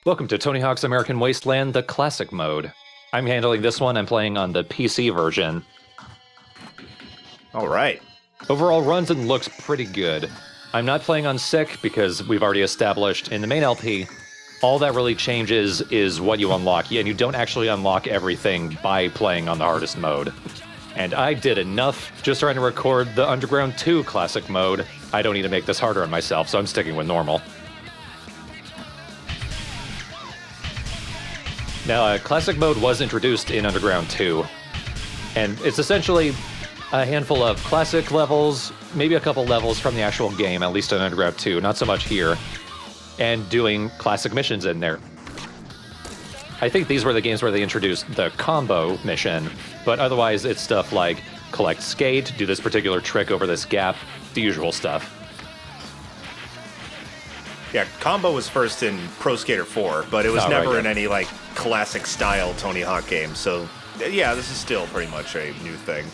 Welcome to Tony Hawk's American Wasteland, the classic mode. I'm handling this one. I'm playing on the PC version. All right. Overall runs and looks pretty good. I'm not playing on sick because we've already established in the main LP, all that really changes is what you unlock. Yeah, and you don't actually unlock everything by playing on the hardest mode. And I did enough just trying to record the Underground 2 classic mode. I don't need to make this harder on myself, so I'm sticking with normal. Now, classic mode was introduced in Underground 2, and it's essentially a handful of classic levels, maybe a couple levels from the actual game, at least in Underground 2, not so much here, and doing classic missions in there. I think these were the games where they introduced the combo mission, but otherwise it's stuff like collect skate, do this particular trick over this gap, the usual stuff. Yeah, combo was first in Pro Skater 4, but it was never in any, like, classic-style Tony Hawk game, so, yeah, this is still pretty much a new thing.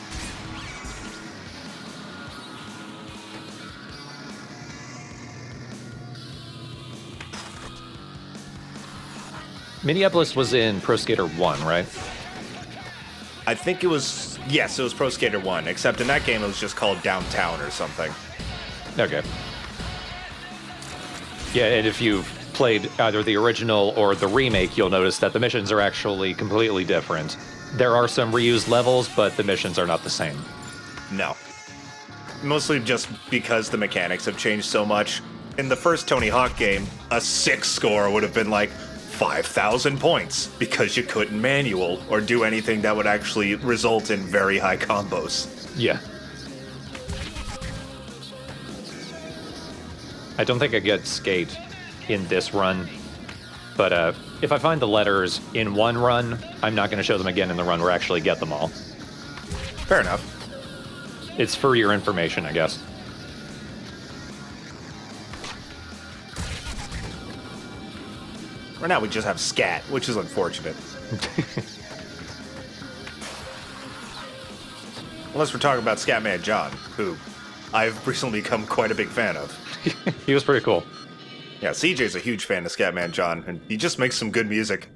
Minneapolis was in Pro Skater 1, right? I think it was, yes, it was Pro Skater 1, except in that game it was just called Downtown or something. Okay. Yeah, and if you've played either the original or the remake, you'll notice that the missions are actually completely different. There are some reused levels, but the missions are not the same. No. Mostly just because the mechanics have changed so much. In the first Tony Hawk game, a 6 score would have been like 5,000 points, because you couldn't manual or do anything that would actually result in very high combos. Yeah. I don't think I get skate in this run, but if I find the letters in one run, I'm not going to show them again in the run where I actually get them all. Fair enough. It's for your information, I guess. Right now we just have scat, which is unfortunate. Unless we're talking about Scatman John, who I've recently become quite a big fan of. He was pretty cool. Yeah, CJ's a huge fan of Scatman John, and he just makes some good music.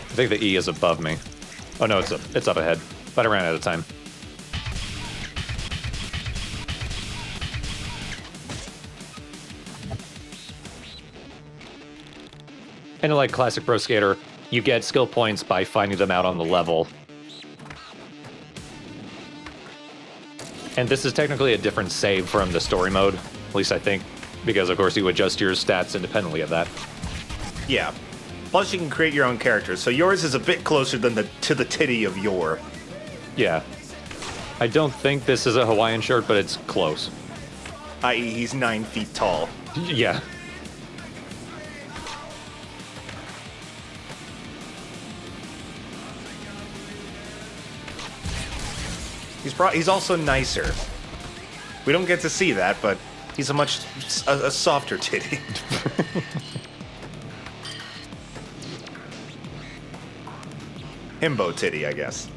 I think the E is above me. Oh no, it's up ahead. But I ran out of time. And like classic Pro Skater, you get skill points by finding them out on the level. And this is technically a different save from the story mode, at least I think, because of course you adjust your stats independently of that. Yeah. Plus you can create your own characters, so yours is a bit closer than to the titty of yore. Yeah. I don't think this is a Hawaiian shirt, but it's close. I.e., he's 9 feet tall. Yeah. He's also nicer. We don't get to see that, but he's a softer titty. Himbo titty, I guess.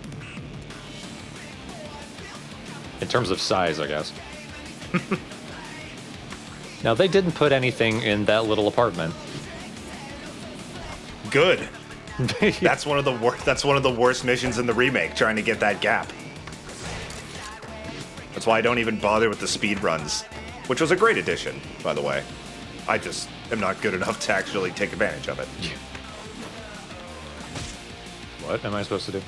In terms of size, I guess. Now, they didn't put anything in that little apartment. Good. That's one of the worst missions in the remake, trying to get that gap. That's why I don't even bother with the speed runs, which was a great addition, by the way. I just am not good enough to actually take advantage of it. What am I supposed to do?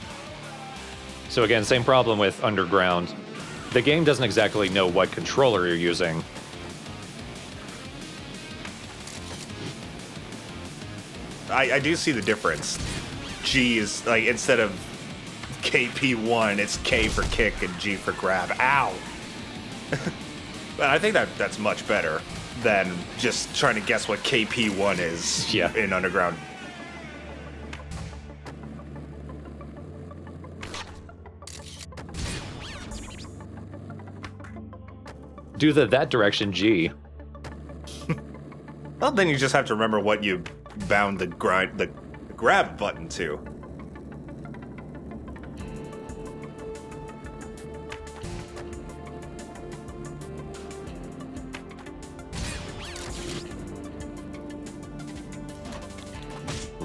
So again, same problem with Underground. The game doesn't exactly know what controller you're using. I do see the difference. G is, like, instead of KP1, it's K for kick and G for grab. Ow! But I think that's much better than just trying to guess what KP1 is in Underground. Do that direction G. Well, then you just have to remember what you bound the grab button to.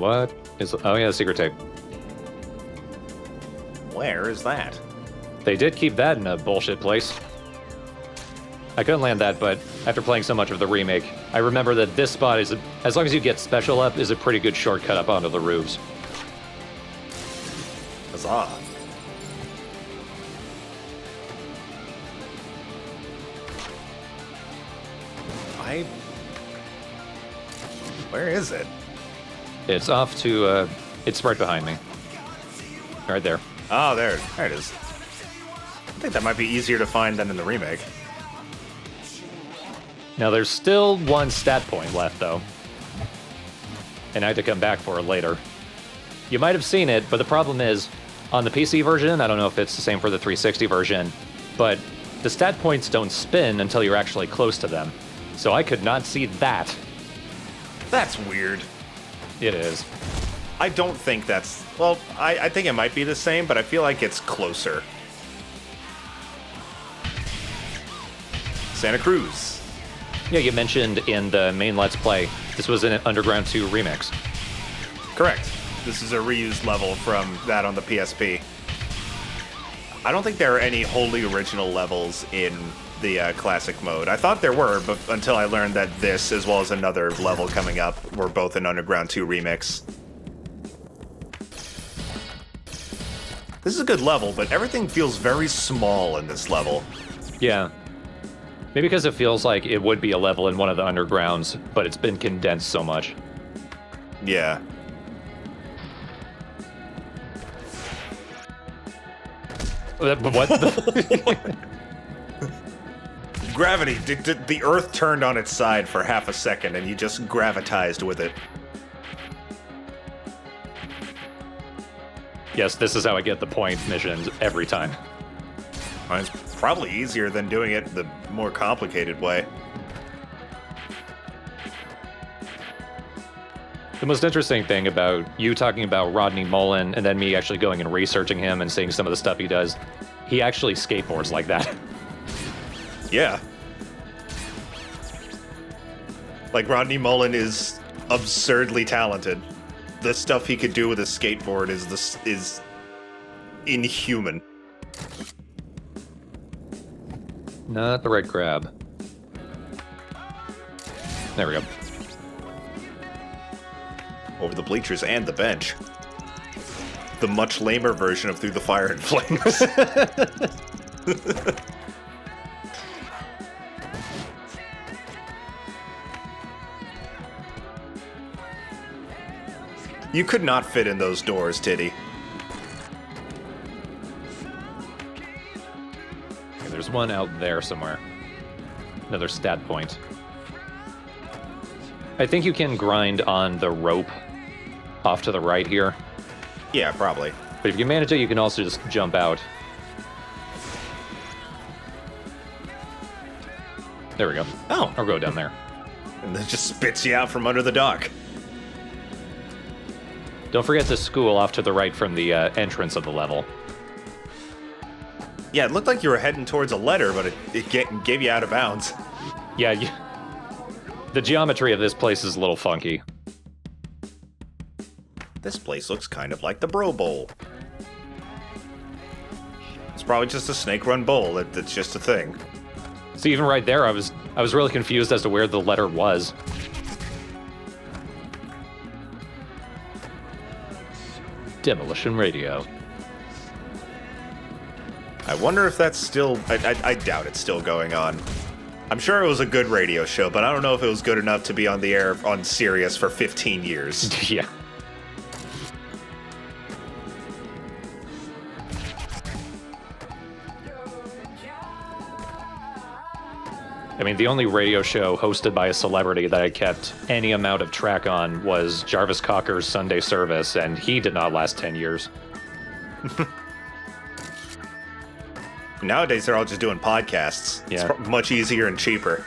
what is... Oh, yeah, the secret tape. Where is that? They did keep that in a bullshit place. I couldn't land that, but after playing so much of the remake, I remember that this spot is, as long as you get special up, is a pretty good shortcut up onto the roofs. Huzzah. Where is it? It's off to, it's right behind me. Right there. Oh, there it is. I think that might be easier to find than in the remake. Now, there's still one stat point left, though. And I had to come back for it later. You might have seen it, but the problem is, on the PC version, I don't know if it's the same for the 360 version, but the stat points don't spin until you're actually close to them. So I could not see that. That's weird. It is. I don't think that's... Well, I think it might be the same, but I feel like it's closer. Santa Cruz. Yeah, you mentioned in the main Let's Play, this was an Underground 2 remix. Correct. This is a reused level from that on the PSP. I don't think there are any wholly original levels in the classic mode. I thought there were, but until I learned that this, as well as another level coming up, were both an Underground 2 remix. This is a good level, but everything feels very small in this level. Yeah. Maybe because it feels like it would be a level in one of the Undergrounds, but it's been condensed so much. Yeah. What? Gravity. The Earth turned on its side for half a second, and you just gravitized with it. Yes, this is how I get the point missions every time. Well, it's probably easier than doing it the more complicated way. The most interesting thing about you talking about Rodney Mullen and then me actually going and researching him and seeing some of the stuff he does, he actually skateboards like that. Yeah. Like, Rodney Mullen is absurdly talented. The stuff he could do with a skateboard is inhuman. Not the right grab. There we go. Over the bleachers and the bench. The much lamer version of Through the Fire and Flames. You could not fit in those doors, Titty. Okay, there's one out there somewhere. Another stat point. I think you can grind on the rope off to the right here. Yeah, probably. But if you manage it, you can also just jump out. There we go. Oh. Or go down there. And then just spits you out from under the dock. Don't forget the school off to the right from the entrance of the level. Yeah, it looked like you were heading towards a letter, but it gave you out of bounds. Yeah, the geometry of this place is a little funky. This place looks kind of like the Bro Bowl. It's probably just a Snake Run Bowl. It's just a thing. See, even right there, I was really confused as to where the letter was. Demolition Radio. I wonder if that's still... I doubt it's still going on. I'm sure it was a good radio show, but I don't know if it was good enough to be on the air on Sirius for 15 years. Yeah. I mean, the only radio show hosted by a celebrity that I kept any amount of track on was Jarvis Cocker's Sunday Service, and he did not last 10 years. Nowadays, they're all just doing podcasts. Yeah. It's much easier and cheaper.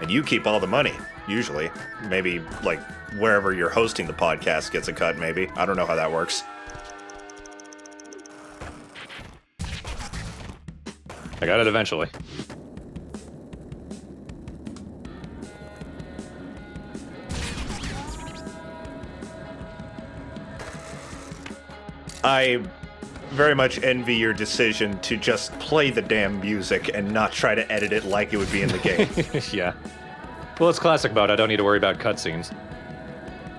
And you keep all the money, usually. Maybe, like, wherever you're hosting the podcast gets a cut, maybe. I don't know how that works. I got it eventually. I very much envy your decision to just play the damn music and not try to edit it like it would be in the game. Yeah. Well, it's classic mode. I don't need to worry about cutscenes.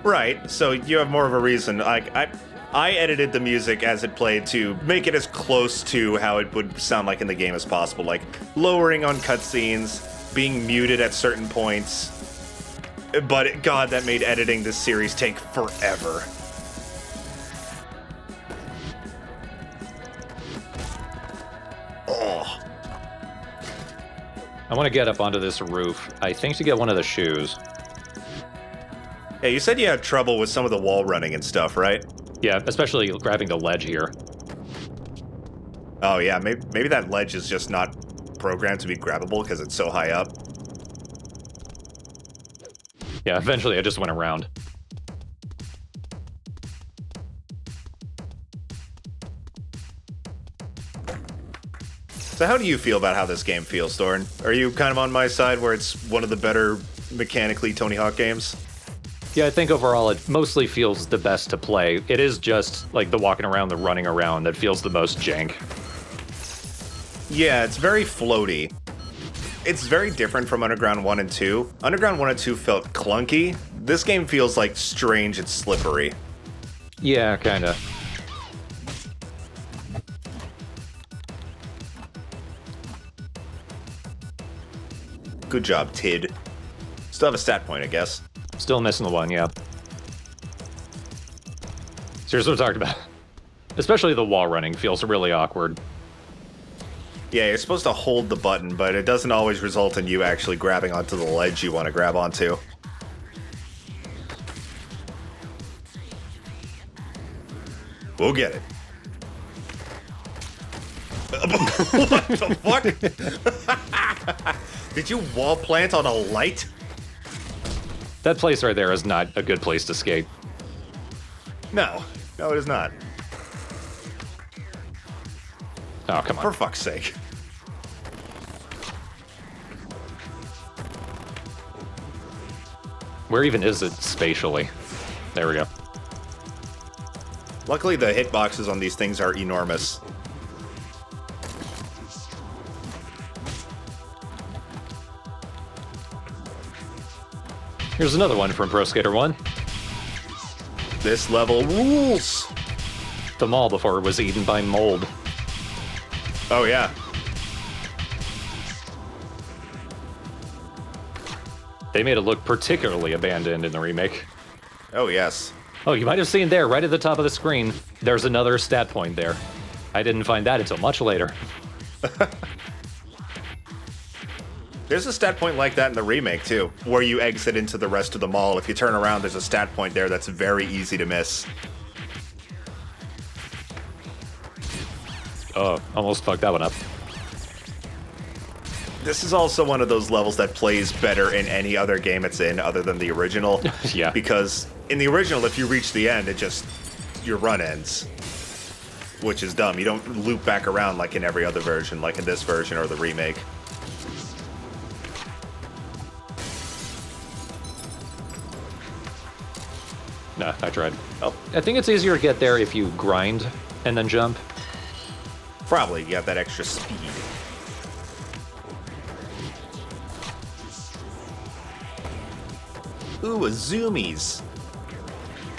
Right, so you have more of a reason. I edited the music as it played to make it as close to how it would sound like in the game as possible, like lowering on cutscenes, being muted at certain points. But God, that made editing this series take forever. Oh. I want to get up onto this roof, I think to get one of the shoes. Yeah, you said you had trouble with some of the wall running and stuff, right? Yeah, especially grabbing the ledge here. Oh yeah, maybe that ledge is just not programmed to be grabbable because it's so high up. Yeah, eventually I just went around. So how do you feel about how this game feels, Thorn? Are you kind of on my side where it's one of the better mechanically Tony Hawk games? Yeah, I think overall it mostly feels the best to play. It is just like the walking around, the running around that feels the most jank. Yeah, it's very floaty. It's very different from Underground 1 and 2. Underground 1 and 2 felt clunky. This game feels like strange and slippery. Yeah, kinda. Good job, Tid. Still have a stat point, I guess. Still missing the one, yeah. So here's what I'm talking about. Especially the wall running feels really awkward. Yeah, you're supposed to hold the button, but it doesn't always result in you actually grabbing onto the ledge you want to grab onto. We'll get it. What the fuck? Did you wall plant on a light? That place right there is not a good place to skate. No. No, it is not. Oh, come on. For fuck's sake. Where even is it spatially? There we go. Luckily, the hitboxes on these things are enormous. Here's another one from Pro Skater 1. This level rules! The mall before it was eaten by mold. Oh, yeah. They made it look particularly abandoned in the remake. Oh, yes. Oh, you might have seen there, right at the top of the screen, there's another stat point there. I didn't find that until much later. There's a stat point like that in the remake, too, where you exit into the rest of the mall. If you turn around, there's a stat point there that's very easy to miss. Oh, almost fucked that one up. This is also one of those levels that plays better in any other game it's in other than the original. Yeah. Because in the original, if you reach the end, your run ends. Which is dumb. You don't loop back around like in every other version, like in this version or the remake. Nah, I tried. Oh, I think it's easier to get there if you grind and then jump. Probably, you have that extra speed. Ooh, a zoomies.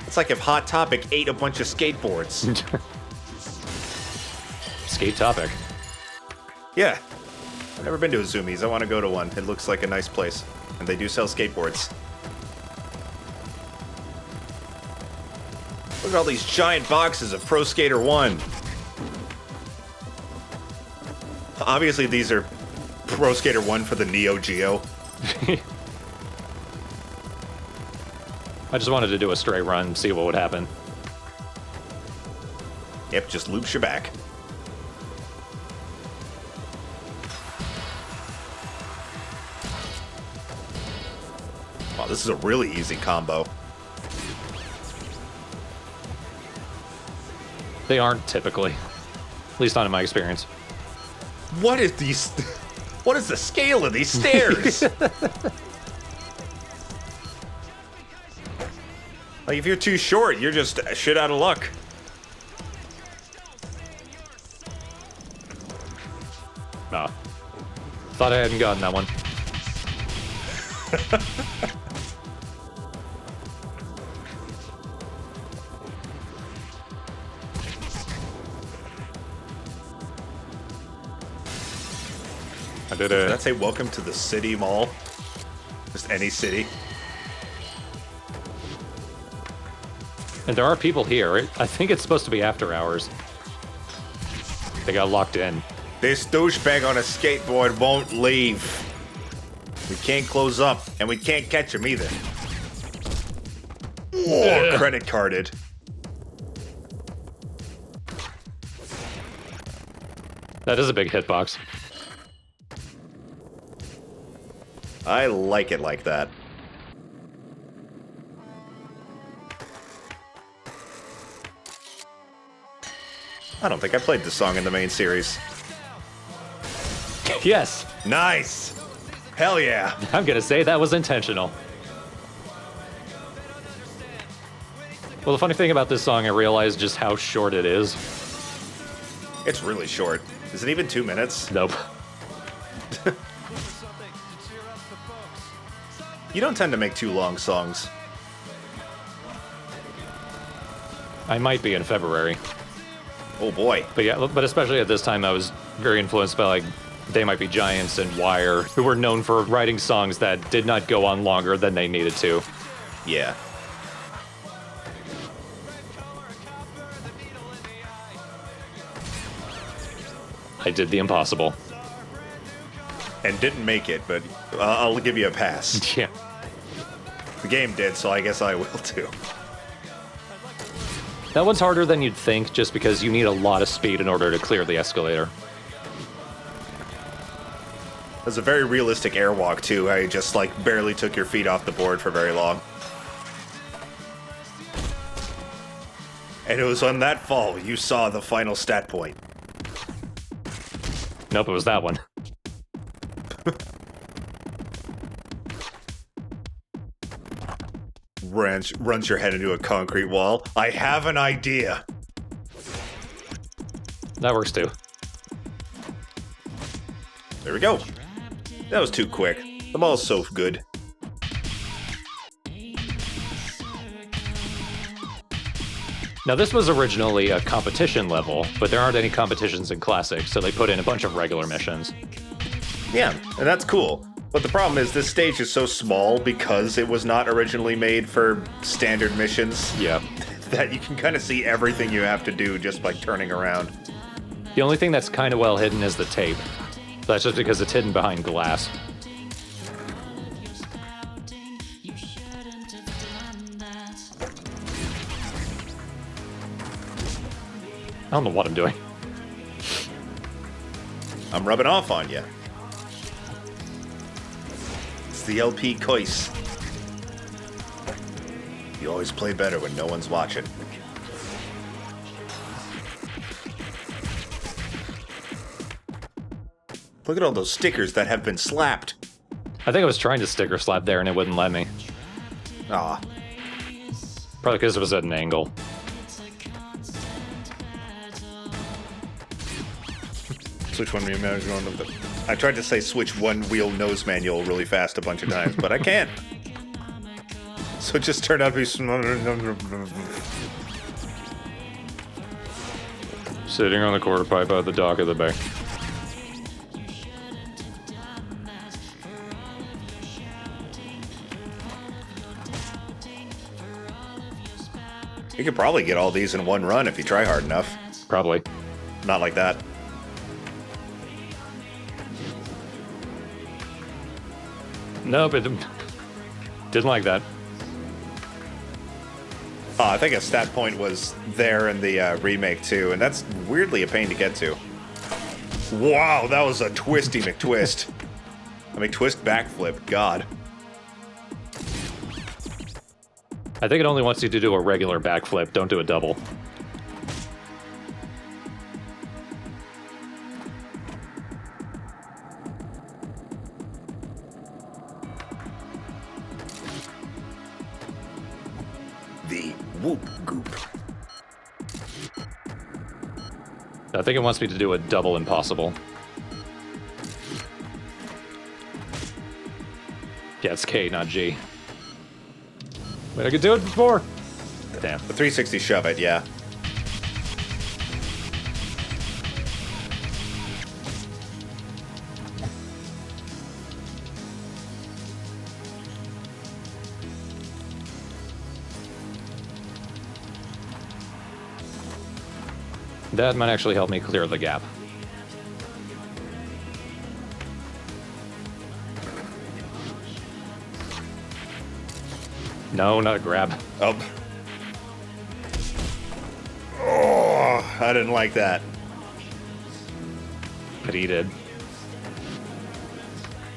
It's like if Hot Topic ate a bunch of skateboards. Skate topic. Yeah. I've never been to a Zoomies. I want to go to one. It looks like a nice place. And they do sell skateboards. Look at all these giant boxes of Pro Skater 1. Obviously, these are Pro Skater 1 for the Neo Geo. I just wanted to do a straight run, see what would happen. Yep, just loops you back. Wow, this is a really easy combo. They aren't typically. At least not in my experience. What is these? What is the scale of these stairs? Like, if you're too short, you're just shit out of luck. Ah. Thought I hadn't gotten that one. I did it. Did that say welcome to the city mall? Just any city? And there are people here. I think it's supposed to be after hours. They got locked in. This douchebag on a skateboard won't leave. We can't close up, and we can't catch him either. Oh, credit carded. That is a big hitbox. I like it like that. I don't think I played this song in the main series. Yes! Nice! Hell yeah! I'm gonna say that was intentional. Well, the funny thing about this song, I realized just how short it is. It's really short. Is it even 2 minutes? Nope. You don't tend to make too long songs. I might be in February. Oh boy. But yeah, but especially at this time, I was very influenced by, like, They Might Be Giants and Wire, who were known for writing songs that did not go on longer than they needed to. Yeah. I did the impossible. And didn't make it, but I'll give you a pass. Yeah. The game did, so I guess I will too. That one's harder than you'd think, just because you need a lot of speed in order to clear the escalator. There's a very realistic airwalk too. I just like barely took your feet off the board for very long. And it was on that fall you saw the final stat point. Nope, it was that one. Runs your head into a concrete wall. I have an idea. That works too. There we go. That was too quick. The mall's so good. Now, this was originally a competition level, but there aren't any competitions in Classic, so they put in a bunch of regular missions. Yeah, and that's cool. But the problem is this stage is so small because it was not originally made for standard missions. Yeah. That you can kind of see everything you have to do just by turning around. The only thing that's kind of well hidden is the tape. That's just because it's hidden behind glass. I don't know what I'm doing. I'm rubbing off on you. It's the LP Cois. You always play better when no one's watching. Look at all those stickers that have been slapped. I think I was trying to sticker slap there and it wouldn't let me. Aw. Probably because it was at an angle. Switch one wheel manual. I tried to say switch one wheel nose manual really fast a bunch of times, but I can't. So it just turned out to be. Sitting on the quarter pipe at the dock of the bay. You could probably get all these in one run if you try hard enough. Probably. Not like that. Nope, it didn't like that. I think a stat point was there in the remake too, and that's weirdly a pain to get to. Wow, that was a twisty McTwist. A McTwist backflip, God. I think it only wants you to do a regular backflip, don't do a double. The whoop goop. I think it wants me to do a double impossible. Yeah, it's K, not G. But I could do it before. Damn. The 360 shove it, yeah. That might actually help me clear the gap. No, not a grab. Oh. Oh, I didn't like that. But he did.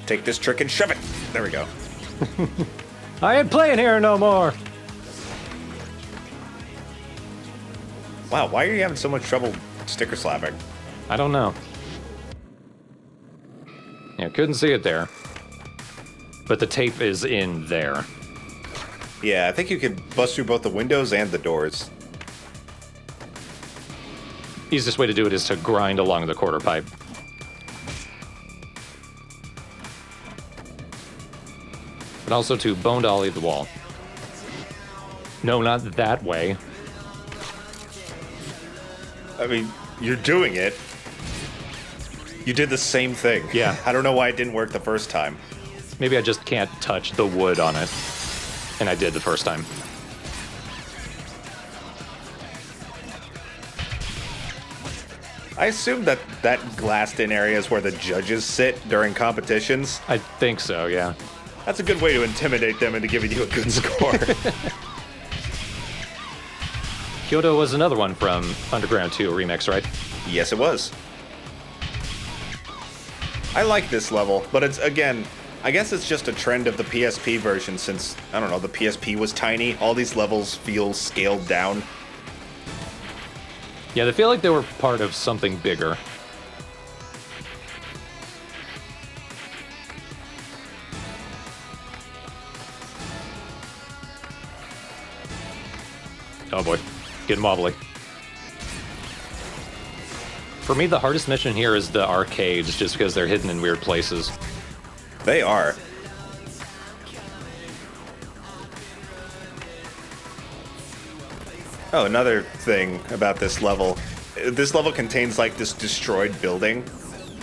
Take this trick and shove it. There we go. I ain't playing here no more. Wow, why are you having so much trouble sticker slapping? I don't know. Yeah, couldn't see it there. But the tape is in there. Yeah, I think you could bust through both the windows and the doors. Easiest way to do it is to grind along the quarter pipe. But also to bone dolly the wall. No, not that way. I mean, you're doing it. You did the same thing. Yeah. I don't know why it didn't work the first time. Maybe I just can't touch the wood on it. And I did the first time. I assume that glassed-in area is where the judges sit during competitions. I think so, yeah. That's a good way to intimidate them into giving you a good score. Kyoto was another one from Underground 2 Remix, right? Yes, it was. I like this level, but it's, again, I guess it's just a trend of the PSP version since, I don't know, the PSP was tiny. All these levels feel scaled down. Yeah, they feel like they were part of something bigger. Oh boy, getting wobbly. For me, the hardest mission here is the arcades, just because they're hidden in weird places. They are. Oh, another thing about this level. This level contains, like, this destroyed building.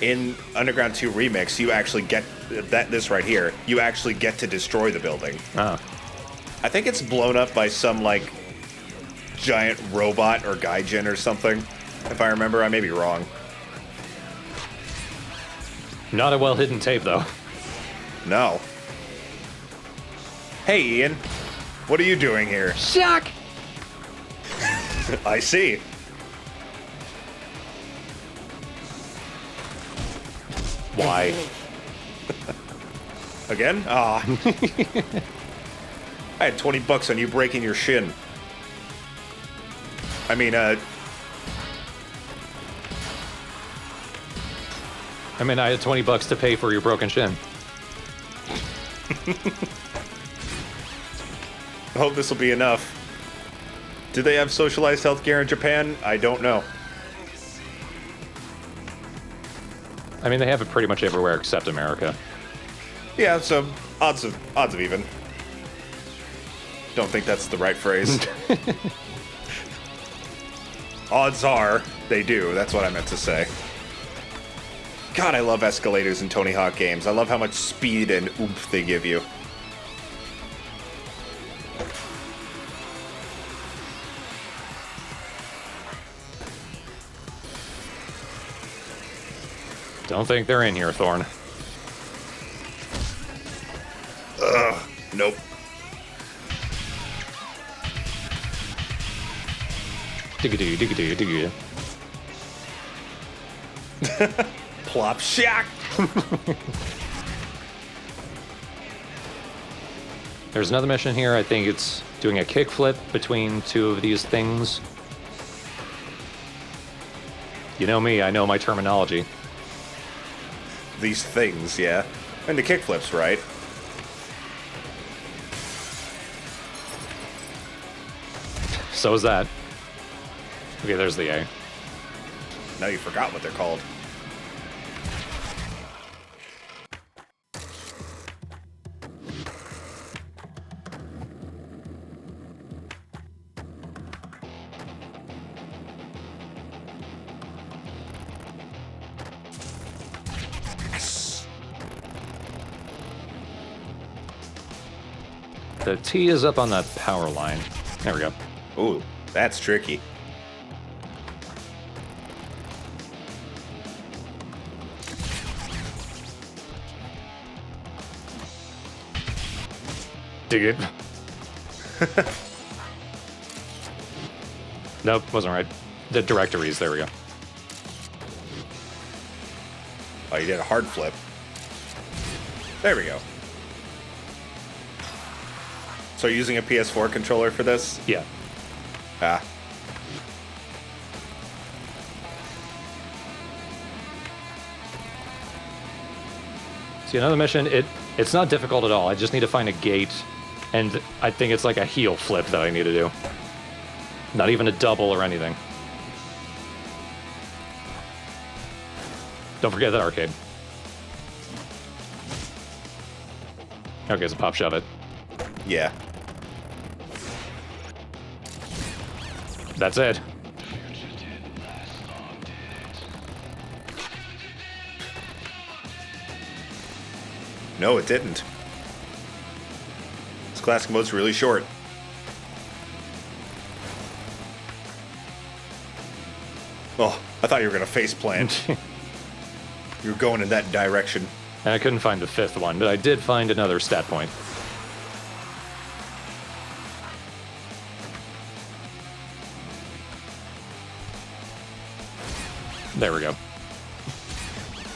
In Underground 2 Remix, you actually get this right here. You actually get to destroy the building. Oh. I think it's blown up by some, like, giant robot or gaijin or something. If I remember, I may be wrong. Not a well-hidden tape, though. No. Hey, Ian. What are you doing here? Shock! I see. Why? Again? Ah. I had $20 on you breaking your shin. I mean, I had $20 to pay for your broken shin. I hope this will be enough. Do they have socialized healthcare in Japan? I don't know. I mean, they have it pretty much everywhere except America. Yeah, so odds of even. Don't think that's the right phrase. Odds are they do. That's what I meant to say. God, I love escalators in Tony Hawk games. I love how much speed and oomph they give you. Don't think they're in here, Thorn. Nope. Digga-doo, digga-doo, digga-doo. Plop shack. There's another mission here. I think it's doing a kickflip between two of these things. You know me, I know my terminology. These things, yeah. And the kickflips, right? So is that. Okay, there's the A. Now you forgot what they're called. The T is up on the power line. There we go. Ooh, that's tricky. Dig it. Nope, wasn't right. The directories, there we go. Oh, you did a hard flip. There we go. So you're using a PS4 controller for this? Yeah. Ah. See, another mission, it's not difficult at all. I just need to find a gate, and I think it's like a heel flip that I need to do. Not even a double or anything. Don't forget that arcade. Okay, so pop shove it. Yeah. That's it. No, it didn't. This classic mode's really short. Oh, I thought you were going to face plant. You were going in that direction. And I couldn't find the fifth one, but I did find another stat point. There we go.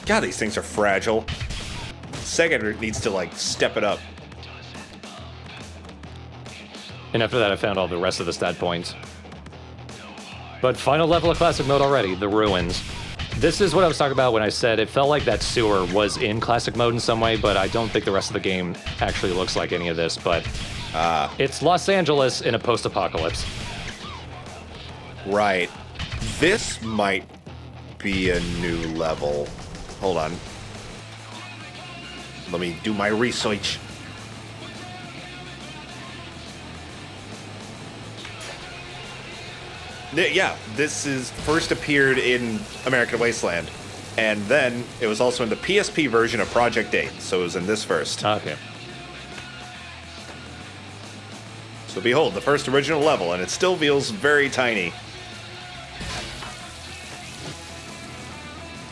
God, these things are fragile. Sega needs to, like, step it up. And after that, I found all the rest of the stat points. But final level of classic mode already, the ruins. This is what I was talking about when I said it felt like that sewer was in classic mode in some way, but I don't think the rest of the game actually looks like any of this. But it's Los Angeles in a post-apocalypse. Right. This might be a new level. Hold on. Let me do my research. Yeah, this is first appeared in American Wasteland, and then it was also in the PSP version of Project 8, so it was in this first. Okay. So behold, the first original level, and it still feels very tiny.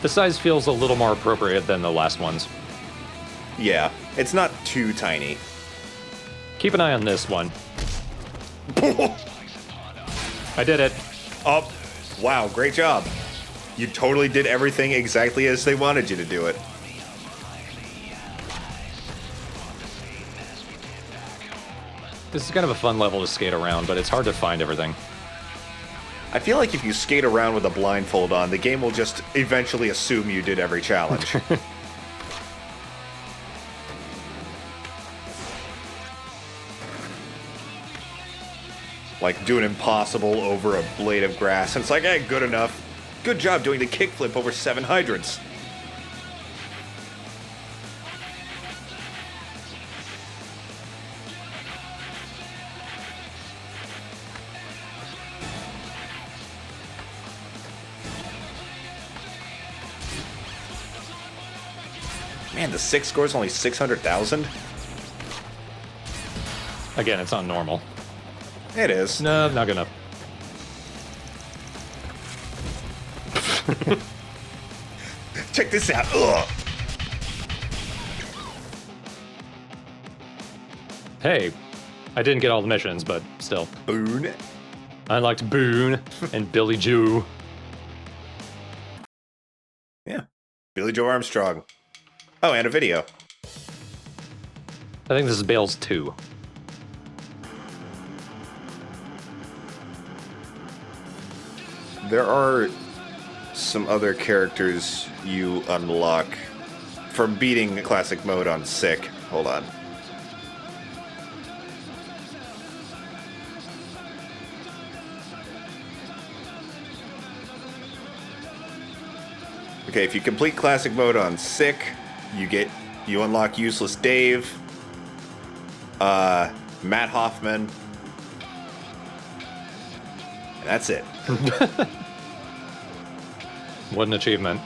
The size feels a little more appropriate than the last ones. Yeah, it's not too tiny. Keep an eye on this one. I did it. Oh, wow, great job. You totally did everything exactly as they wanted you to do it. This is kind of a fun level to skate around, but it's hard to find everything. I feel like if you skate around with a blindfold on, the game will just eventually assume you did every challenge. Like, do an impossible over a blade of grass, and it's like, hey, good enough. Good job doing the kickflip over 7 hydrants. Man, the 6 score is only 600,000? Again, it's not normal. It is. No, not gonna. Check this out. Ugh. Hey, I didn't get all the missions, but still. Boone. I liked Boone and Billy Joe. Yeah. Billy Joe Armstrong. Oh, and a video. I think this is Bales 2. There are some other characters you unlock from beating classic mode on Sick. Hold on. Okay, if you complete classic mode on Sick, you unlock Useless Dave, Matt Hoffman, and that's it. What an achievement.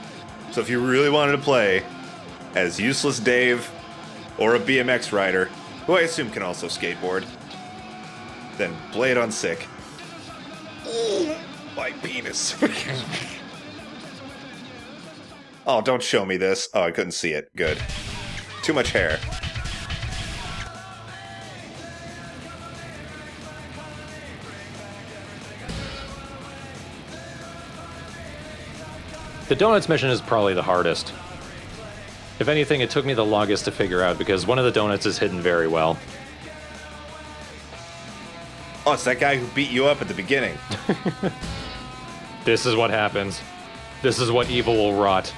So if you really wanted to play as Useless Dave or a BMX rider, who I assume can also skateboard. Then Blade on Sick. Oh, my penis. Oh, don't show me this. Oh, I couldn't see it. Good. Too much hair. The donuts mission is probably the hardest. If anything, it took me the longest to figure out because one of the donuts is hidden very well. Oh, it's that guy who beat you up at the beginning. This is what happens. This is what evil will rot.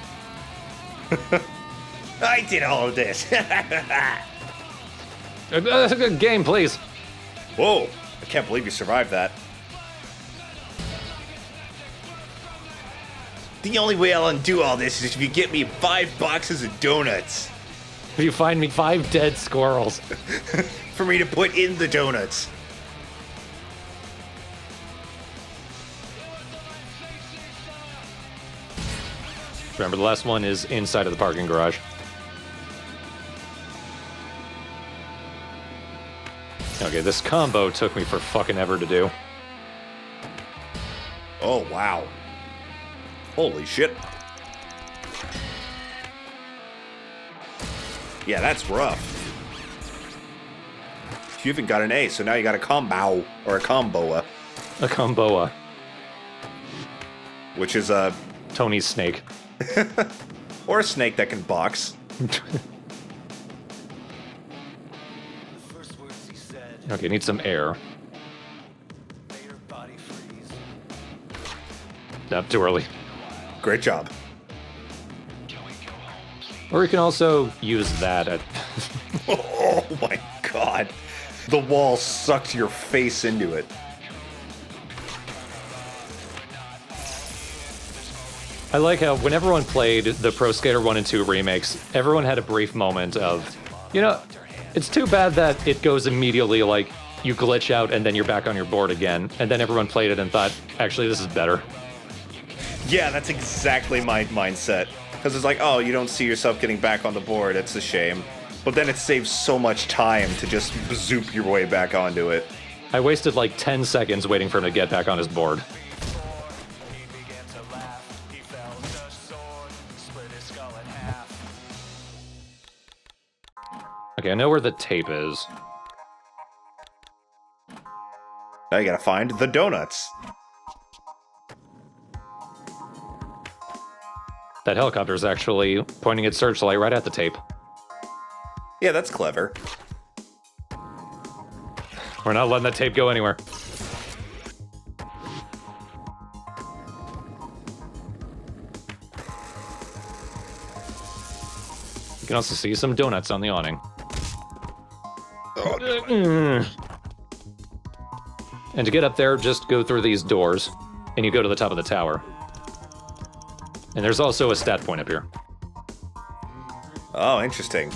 I did all of this. Game, please. Whoa, I can't believe you survived that. The only way I'll undo all this is if you get me 5 boxes of donuts. If you find me 5 dead squirrels. For me to put in the donuts. Remember, the last one is inside of the parking garage. Okay, this combo took me for fucking ever to do. Oh, wow. Holy shit. Yeah, that's rough. You even got an A, so now you got a combo, or a comboa. A comboa. Which is a... Tony's snake. Or a snake that can box. Okay, need some air. Nope, too early. Great job. Or you can also use that at... Oh my god. The wall sucked your face into it. I like how when everyone played the Pro Skater 1 and 2 remakes, everyone had a brief moment of, you know, it's too bad that it goes immediately, like, you glitch out and then you're back on your board again. And then everyone played it and thought, actually, this is better. Yeah, that's exactly my mindset. Because it's like, oh, you don't see yourself getting back on the board, it's a shame. But then it saves so much time to just zoop your way back onto it. I wasted like 10 seconds waiting for him to get back on his board. Okay, I know where the tape is. Now you gotta find the donuts. That helicopter is actually pointing its searchlight right at the tape. Yeah, that's clever. We're not letting that tape go anywhere. You can also see some donuts on the awning. Oh, And to get up there, just go through these doors, and you go to the top of the tower. And there's also a stat point up here. oh, interesting.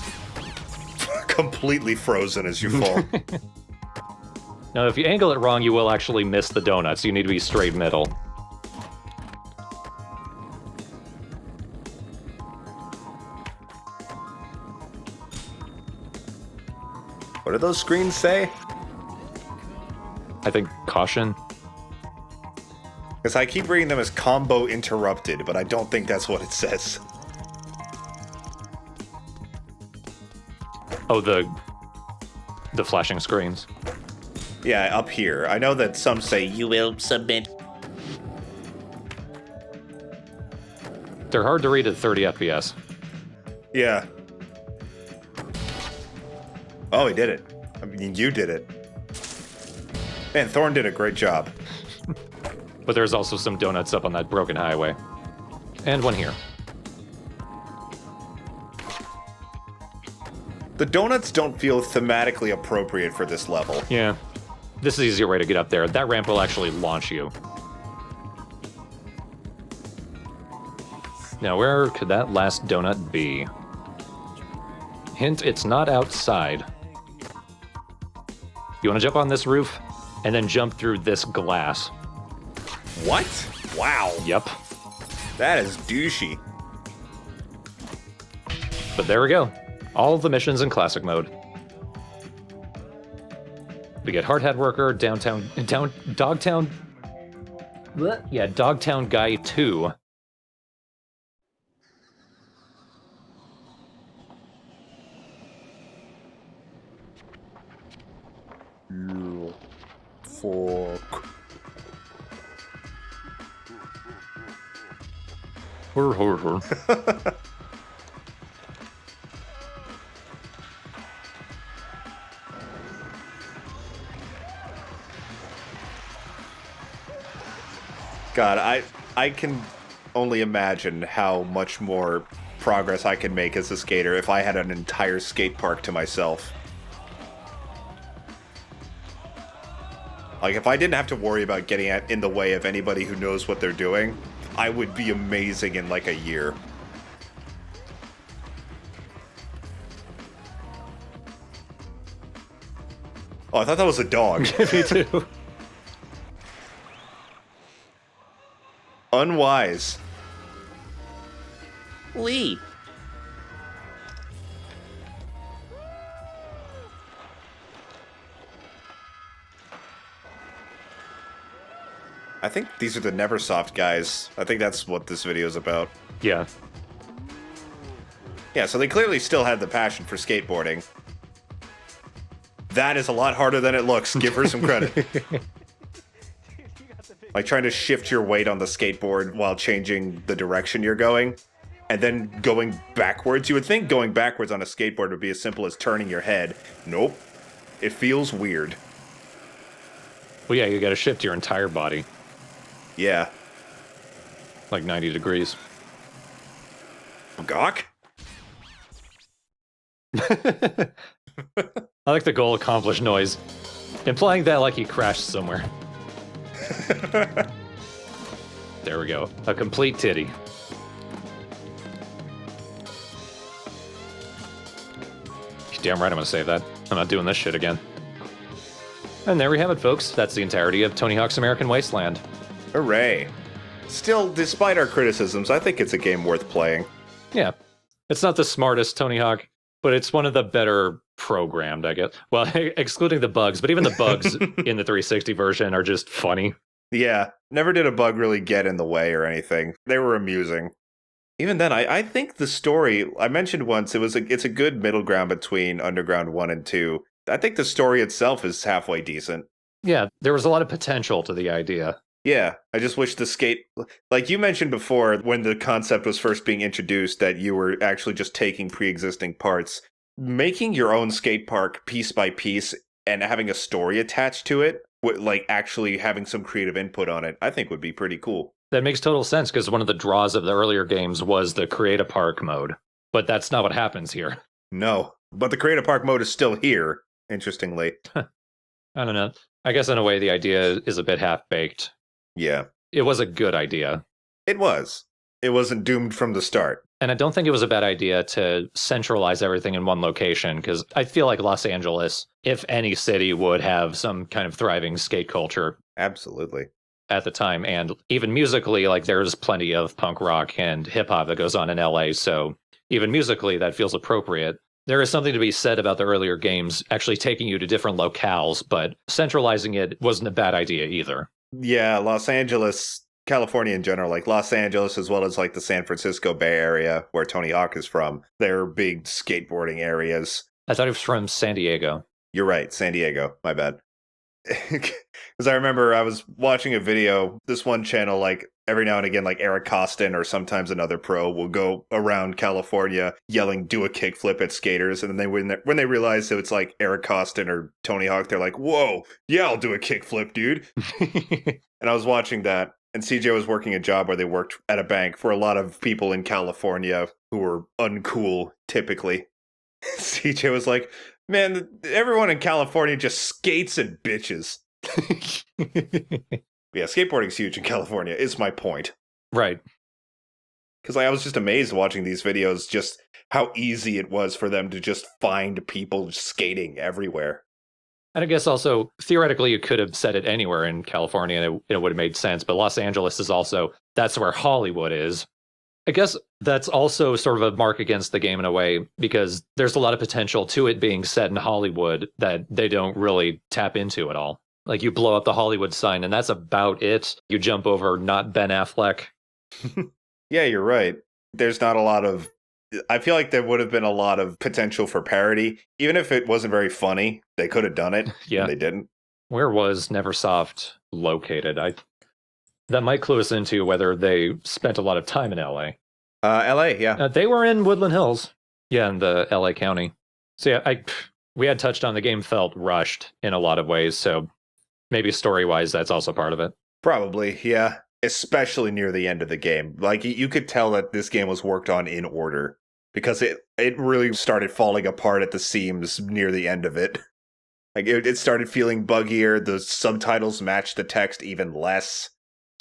Completely frozen as you fall. Now, if you angle it wrong, you will actually miss the donuts. You need to be straight middle. What do those screens say? I think caution. Because I keep reading them as combo interrupted, but I don't think that's what it says. Oh, the flashing screens. Yeah, up here. I know that some say you will submit. They're hard to read at 30 FPS. Yeah. Oh, he did it. I mean, you did it. Man, Thorn did a great job. But there's also some donuts up on that broken highway. And one here. The donuts don't feel thematically appropriate for this level. Yeah. This is an easier way to get up there. That ramp will actually launch you. Now, where could that last donut be? Hint, it's not outside. You want to jump on this roof? And then jump through this glass. What? Wow. Yep. That is douchey. But there we go. All of the missions in classic mode. We get Hard Hat Worker, Dogtown. What? Yeah, Dogtown Guy 2. You fuck. God, I can only imagine how much more progress I can make as a skater if I had an entire skate park to myself. Like, if I didn't have to worry about getting in the way of anybody who knows what they're doing, I would be amazing in like a year. Oh, I thought that was a dog. Me too. Unwise. Lee. I think these are the Neversoft guys. I think that's what this video is about. Yeah. Yeah, so they clearly still had the passion for skateboarding. That is a lot harder than it looks. Give her some credit. Like trying to shift your weight on the skateboard while changing the direction you're going, and then going backwards. You would think going backwards on a skateboard would be as simple as turning your head. Nope. It feels weird. Well, yeah, you gotta shift your entire body. Yeah. Like 90 degrees. Gawk? I like the goal accomplished noise, implying that like he crashed somewhere. There we go. A complete titty. Damn right I'm gonna save that. I'm not doing this shit again. And there we have it, folks. That's the entirety of Tony Hawk's American Wasteland. Hooray. Still, despite our criticisms, I think it's a game worth playing. Yeah. It's not the smartest Tony Hawk, but it's one of the better programmed, I guess. Well, excluding the bugs, but even the bugs in the 360 version are just funny. Yeah, never did a bug really get in the way or anything. They were amusing. Even then, I think the story, I mentioned once, it's a good middle ground between Underground 1 and 2. I think the story itself is halfway decent. Yeah, there was a lot of potential to the idea. Yeah, I just wish the skate... Like you mentioned before, when the concept was first being introduced, that you were actually just taking pre-existing parts. Making your own skate park piece by piece and having a story attached to it, like actually having some creative input on it, I think would be pretty cool. That makes total sense, because one of the draws of the earlier games was the Create a Park mode. But that's not what happens here. No, but the Create a Park mode is still here, interestingly. I don't know. I guess in a way the idea is a bit half-baked. Yeah. It was a good idea. It was. It wasn't doomed from the start. And I don't think it was a bad idea to centralize everything in one location, because I feel like Los Angeles, if any city, would have some kind of thriving skate culture. Absolutely. At the time, and even musically, like there's plenty of punk rock and hip-hop that goes on in LA, so even musically that feels appropriate. There is something to be said about the earlier games actually taking you to different locales, but centralizing it wasn't a bad idea either. Yeah, Los Angeles, California in general, like Los Angeles as well as like the San Francisco Bay Area where Tony Hawk is from, they're big skateboarding areas. I thought it was from San Diego. You're right, San Diego, my bad. Because I remember I was watching a video, this one channel, like every now and again, like Eric Costin or sometimes another pro will go around California yelling, do a kickflip at skaters. And then when they realize that it's like Eric Costin or Tony Hawk, they're like, whoa, yeah, I'll do a kickflip, dude. And I was watching that, and CJ was working a job where they worked at a bank for a lot of people in California who were uncool, typically. CJ was like, man, everyone in California just skates and bitches. Yeah, skateboarding's huge in California, is my point. Right. Because I was just amazed watching these videos, just how easy it was for them to just find people skating everywhere. And I guess also, theoretically, you could have said it anywhere in California and it would have made sense. But Los Angeles is also, that's where Hollywood is. I guess that's also sort of a mark against the game in a way, because there's a lot of potential to it being set in Hollywood that they don't really tap into at all. Like, you blow up the Hollywood sign, and that's about it. You jump over not Ben Affleck. Yeah, you're right. There's not a lot of... I feel like there would have been a lot of potential for parody. Even if it wasn't very funny, they could have done it, Yeah. and they didn't. Where was Neversoft located? That might clue us into whether they spent a lot of time in LA. LA, yeah. They were in Woodland Hills. Yeah, in the LA County. So yeah, we had touched on the game felt rushed in a lot of ways, so maybe story-wise that's also part of it. Probably, yeah. Especially near the end of the game. Like, you could tell that this game was worked on in order, because it really started falling apart at the seams near the end of it. Like, it started feeling buggier, the subtitles matched the text even less.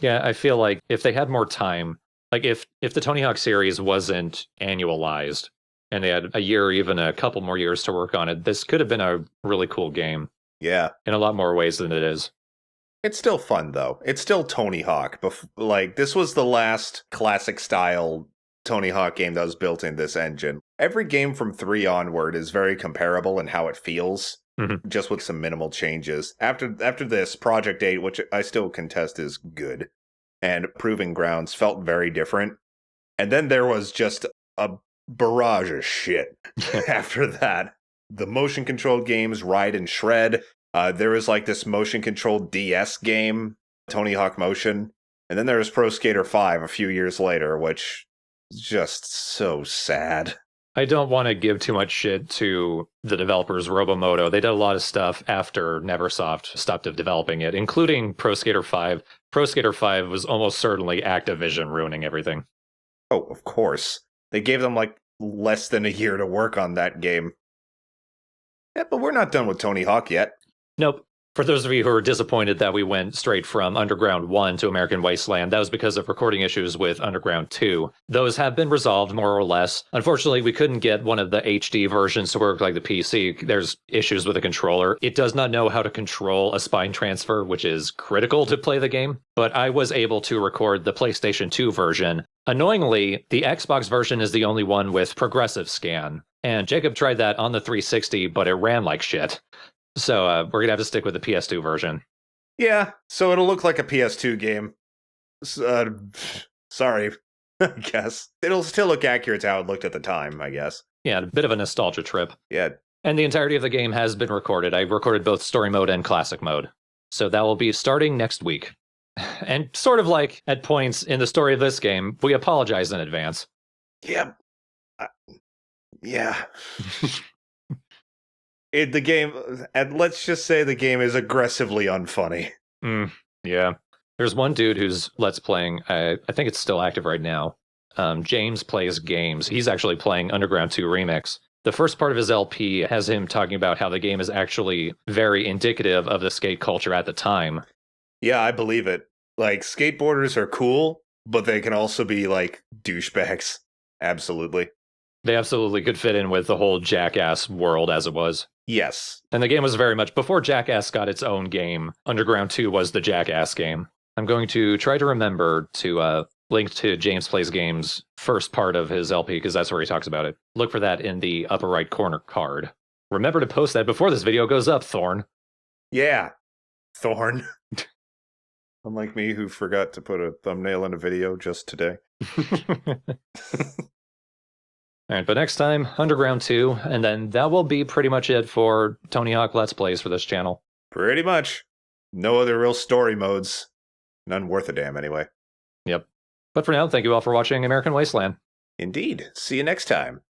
Yeah, I feel like if they had more time, like if the Tony Hawk series wasn't annualized, and they had a year or even a couple more years to work on it, this could have been a really cool game. Yeah. In a lot more ways than it is. It's still fun, though. It's still Tony Hawk. Like, this was the last classic-style Tony Hawk game that was built in this engine. Every game from 3 onward is very comparable in how it feels, just with some minimal changes. After this, Project 8, which I still contest is good, and Proving Grounds felt very different. And then there was just a barrage of shit after that. The motion-controlled games, Ride and Shred. There was like this motion-controlled DS game, Tony Hawk Motion. And then there was Pro Skater 5 a few years later, which is just so sad. I don't want to give too much shit to the developers, Robomoto. They did a lot of stuff after Neversoft stopped developing it, including Pro Skater 5. Pro Skater 5 was almost certainly Activision ruining everything. Oh, of course. They gave them like less than a year to work on that game. Yeah, but we're not done with Tony Hawk yet. Nope. For those of you who are disappointed that we went straight from Underground 1 to American Wasteland, that was because of recording issues with Underground 2. Those have been resolved, more or less. Unfortunately, we couldn't get one of the HD versions to work like the PC. There's issues with the controller. It does not know how to control a spine transfer, which is critical to play the game. But I was able to record the PlayStation 2 version. Annoyingly, the Xbox version is the only one with progressive scan. And Jacob tried that on the 360, but it ran like shit. So we're going to have to stick with the PS2 version. Yeah, so it'll look like a PS2 game. Sorry, I guess. It'll still look accurate to how it looked at the time, I guess. Yeah, a bit of a nostalgia trip. Yeah. And the entirety of the game has been recorded. I recorded both story mode and classic mode. So that will be starting next week. And sort of like at points in the story of this game, we apologize in advance. Yeah. Yeah. The game, and let's just say the game is aggressively unfunny. Yeah. There's one dude who's Let's Playing, I think it's still active right now. James Plays Games. He's actually playing Underground 2 Remix. The first part of his LP has him talking about how the game is actually very indicative of the skate culture at the time. Yeah, I believe it. Like, skateboarders are cool, but they can also be, like, douchebags. Absolutely. They absolutely could fit in with the whole Jackass world as it was. Yes. And the game was very much, before Jackass got its own game, Underground 2 was the Jackass game. I'm going to try to remember to link to James Plays Games' first part of his LP, because that's where he talks about it. Look for that in the upper right corner card. Remember to post that before this video goes up, Thorn. Yeah, Thorn. Unlike me, who forgot to put a thumbnail in a video just today. All right, but next time, Underground 2, and then that will be pretty much it for Tony Hawk Let's Plays for this channel. Pretty much. No other real story modes. None worth a damn, anyway. Yep. But for now, thank you all for watching American Wasteland. Indeed. See you next time.